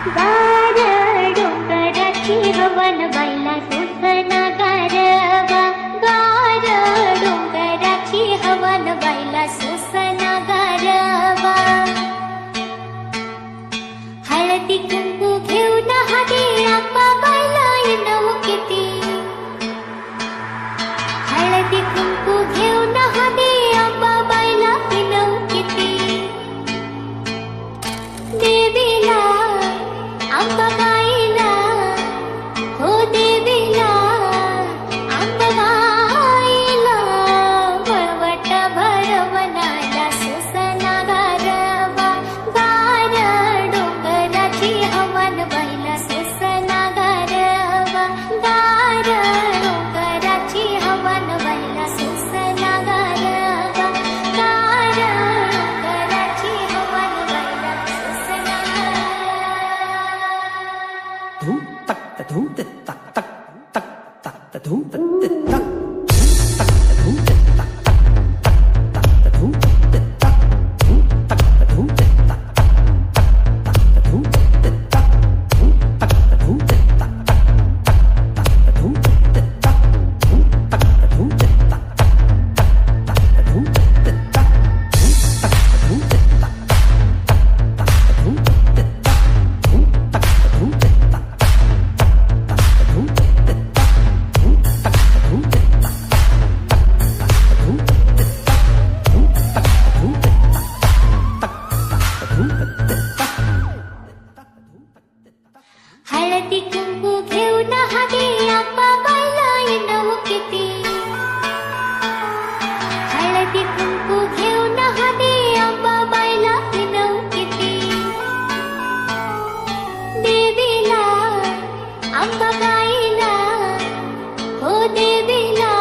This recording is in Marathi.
गार डोंगराची हवन बाईला सुसना गारवा. गार डोंगराची हवन बाईला सुसना गारवा. हळदी कुंकू घेऊन हाती आंबा बाईला येणं किती. हळदी कुंकू घेऊन हाती आंबा बाईला येणं किती. देवीला अंबाबाईला हो देवीला अंबाबाईला वळवट भरवनाला सुसना गारवा. गार डोंगराची हवन बाईला सुसना गारवा. गार डोंगराची हवन बाईला सुसना गारवा. गार डोंगराची हवन बाईला सुसना धूम तक धूम तक तक तक तक धूम तक तक धूम तक तक धूम तक तक धूम तक धूम तक तक धूम तक धूम हळदी कुंकू घेऊन हाती आंबा बाईला येणं किती. हळदी कुंकू घेऊन हाती आंबा बाईला येणं किती. देवीला अंबाबाईला हो देवीला